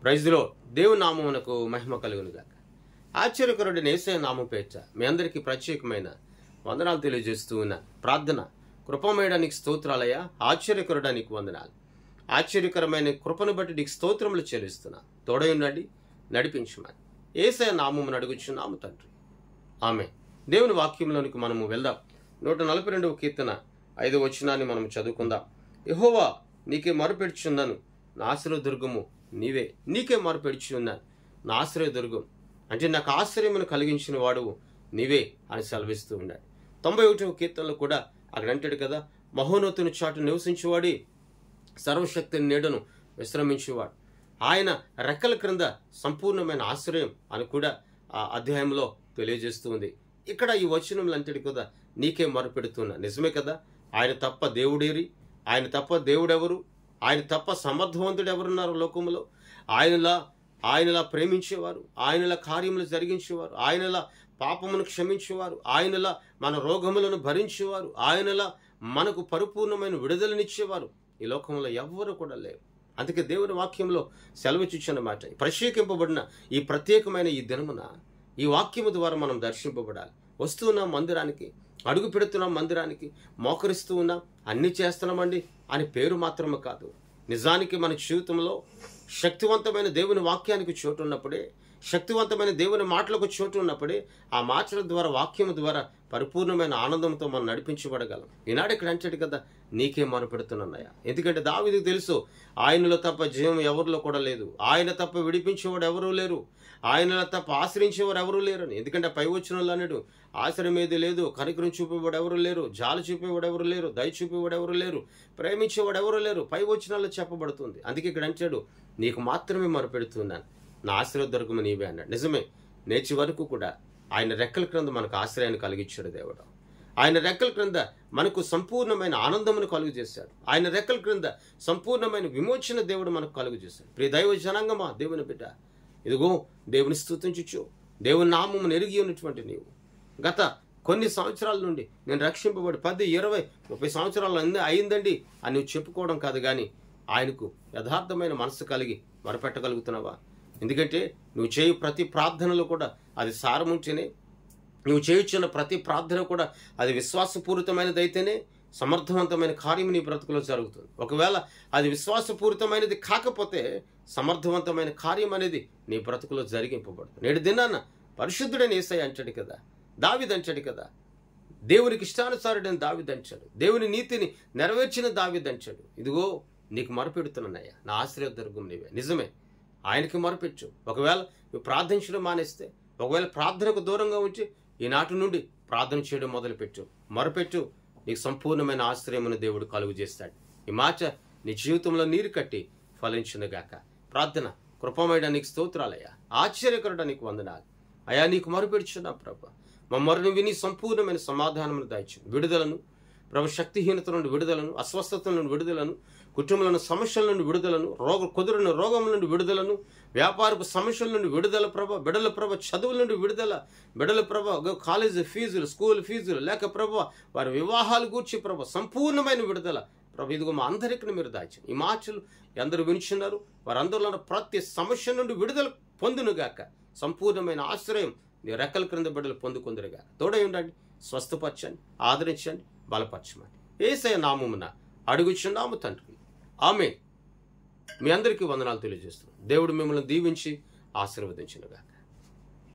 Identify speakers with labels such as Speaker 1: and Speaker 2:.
Speaker 1: Praise లో దేవుని నామమునకు మహిమ కలుగునుగాక. ఆశ్చర్యకరుడైన యేసయ్య నామం పేర్చ మీ అందరికీ ప్రత్యేకమైన వందనాలు తెలియజేస్తూ ఉన్న ప్రార్థన. కృపమేయడానికి స్తోత్రాలయ్యా. ఆశ్చర్యకరుడానికి వందనాలు. ఆశ్చర్యకరమైన కృపను బట్టి నీకు స్తోత్రములు చెల్లిస్తున్నా. తోడయుండండి, నడిపించమని యేసయ్య నామమును అడుగుచున్నాము తండ్రి. ఆమె. దేవుని వాక్యంలోనికి మనము వెళ్దాం. 142వ కీర్తన 5వ వచనాన్ని మనం చదువుకుందాం. యెహోవా నీకే మొరపెడుచున్నాను, నా ఆశ్రయదుర్గము నీవే. నీకే మొరపెడుచున్నాను, నా ఆశ్రయదుర్గం అంటే నాకు ఆశ్రయమును కలిగించిన వాడు నీవే అని సెలవిస్తూ ఉన్నాడు. 91వ కీర్తనలో కూడా అక్కడ అంటాడు కదా, మహోన్నతుని చాటు నివసించేవాడి సర్వశక్తిని నీడను విశ్రమించేవాడు, ఆయన రెక్కల క్రింద సంపూర్ణమైన ఆశ్రయం అని కూడా ఆ అధ్యాయంలో తెలియజేస్తూ ఉంది. ఇక్కడ ఈ వచనంలో అంటాడు కదా, నీకే మొరపెడుతున్నా. నిజమే కదా, ఆయన తప్ప దేవుడేరి, ఆయన తప్ప దేవుడెవరు, ఆయన తప్ప సమర్థవంతుడు ఎవరున్నారు లోకంలో? ఆయనలా ప్రేమించేవారు, ఆయనలా కార్యములు జరిగించేవారు, ఆయనలా పాపమును క్షమించేవారు, ఆయనలా మన రోగములను భరించేవారు, ఆయనలా మనకు పరిపూర్ణమైన విడుదలనిచ్చేవారు ఈ లోకంలో ఎవ్వరూ కూడా లేరు. అందుకే దేవుని వాక్యంలో సెలవిచ్చున్నమాట, ప్రత్యేకింపబడిన ఈ ప్రత్యేకమైన ఈ దినమున ఈ వాక్యము ద్వారా మనం దర్శింపబడాలి. వస్తున్నాం మందిరానికి, అడుగు పెడుతున్నాం మందిరానికి, మోకరిస్తూ ఉన్నాం, అన్నీ చేస్తున్నామండి అని పేరు మాత్రమే కాదు. నిజానికి మన జీవితంలో శక్తివంతమైన దేవుని వాక్యానికి చోటు ఉన్నప్పుడే, శక్తివంతమైన దేవుని మాటలకు చోటు ఉన్నప్పుడే ఆ మాటల ద్వారా, వాక్యము ద్వారా పరిపూర్ణమైన ఆనందంతో మనం నడిపించబడగలం. ఈనాడు ఇక్కడ అంటాడు కదా, నీకే మొరపెడుతున్నానయ్యా. ఎందుకంటే దావీదుకు తెలుసు, ఆయనలో తప్ప జయం ఎవరిలో కూడా లేదు, ఆయన తప్ప విడిపించేవాడు ఎవరూ లేరు, ఆయనలో తప్ప ఆశ్రయించేవారు ఎవరూ లేరని. ఎందుకంటే పై వచనంలో అన్నాడు, ఆశ్రయం ఏది లేదు, కనికరం చూపేవాడు ఎవరు లేరు, జాలి చూపేవాడు ఎవరు లేరు, దయ చూపేవాడు ఎవరు లేరు, ప్రేమించేవాడు ఎవరు లేరు, పై వచనాల్లో చెప్పబడుతుంది. అందుకే ఇక్కడ అంటాడు, నీకు మాత్రమే మొరపెడుతున్నాను, నా ఆశ్రయదుర్గము నీవే అన్నాడు. నిజమే, నేర్చి వరకు కూడా ఆయన రెక్కల క్రింద మనకు ఆశ్రయాన్ని కలిగించాడు దేవుడు. ఆయన రెక్కల క్రింద మనకు సంపూర్ణమైన ఆనందమును కలుగు చేశాడు. ఆయన రెక్కల క్రింద సంపూర్ణమైన విమోచన దేవుడు మనకు కలుగు చేశాడు. ప్రియ దైవ జనాంగమా, దేవుని బిడ్డ, ఇదిగో దేవుని స్తుతించుచు, దేవుని నామమును ఎరిగి ఉన్నటువంటి నీవు గత కొన్ని సంవత్సరాల నుండి నేను రక్షింపబడి 10, 20, 30 సంవత్సరాలు అయిందండి అని నువ్వు చెప్పుకోవడం కాదు, కానీ ఆయనకు యథార్థమైన మనసు కలిగి మొరపెట్టగలుగుతున్నావా? ఎందుకంటే నువ్వు చేయు ప్రతి ప్రార్థనలో కూడా అది సారముంటేనే, నువ్వు చేయుచున్న ప్రతి ప్రార్థన కూడా అది విశ్వాసపూరితమైనదైతేనే సమర్థవంతమైన కార్యం నీ బ్రతుకులో జరుగుతుంది. ఒకవేళ అది విశ్వాసపూరితమైనది కాకపోతే సమర్థవంతమైన కార్యం అనేది నీ బ్రతుకులో జరిగింపబడుతుంది. నేడు దినాన్న పరిశుద్ధుడైన యేసయ్య అంటాడు కదా, దావీదు అంటాడు కదా, దేవునికి ఇష్టానుసారుడైన దావీదు అంటాడు, దేవుని నీతిని నెరవేర్చిన దావీదు అంటాడు, ఇదిగో నీకు మొరపెడుతున్నానయ్యా, నా ఆశ్రయదుర్గం నీవే. నిజమే, ఆయనకి మొరపెట్టు. ఒకవేళ నువ్వు ప్రార్థించడం మానేస్తే, ఒకవేళ ప్రార్థనకు దూరంగా ఉంచి ఈనాటి నుండి ప్రార్థన చేయడం మొదలుపెట్టు, మొరపెట్టు, నీకు సంపూర్ణమైన ఆశ్రయమును దేవుడు కలుగు చేస్తాడు. ఈ మాట నీ జీవితంలో నీరు కట్టి ఫలించునుగాక. ప్రార్థన. కృపమేయడానికి స్తోత్రాలయ్యా. ఆశ్చర్యకరుడానికి వందనాలు అయ్యా. నీకు మొరపెడుచున్నా ప్రభా, మా మొరను విని సంపూర్ణమైన సమాధానమును దాయిచ్చు, విడుదలను ప్రభు, శక్తిహీనత నుండి విడుదలను, అస్వస్థతల నుండి విడుదలను, కుటుంబంలోని సమస్యల నుండి విడుదలను, కుదురుని రోగం నుండి విడుదలను, వ్యాపారపు సమస్యల నుండి విడుదల ప్రభ, బిడల ప్రభ, చదువుల నుండి విడుదల, బిడల ప్రభ, కాలేజీ ఫీజులు, స్కూల్ ఫీజులు లేక ప్రభ, వారి వివాహాలు గూర్చి ప్రభ సంపూర్ణమైన విడుదల ప్రభు, ఇదిగో మా అందరికీ మీరు దాచి ఈ మాటలు ఎందరు వినిచున్నారు వారందరిలో ప్రతి సమస్య నుండి విడుదల పొందునుగాక. సంపూర్ణమైన ఆశ్రయం నీ రెక్కల క్రింద బిడ్డలు పొందుకుందరుగా. తోడై ఉండండి, స్వస్థపరచండి, ఆదరించండి, బలపరచమని యేసయ్య నామమున అడుగుచున్నాము తండ్రి. ఆమేన్. మీ అందరికీ వందనాలు తెలియజేస్తున్నాను. దేవుడు మిమ్మల్ని దీవించి ఆశీర్వదించునుగాక.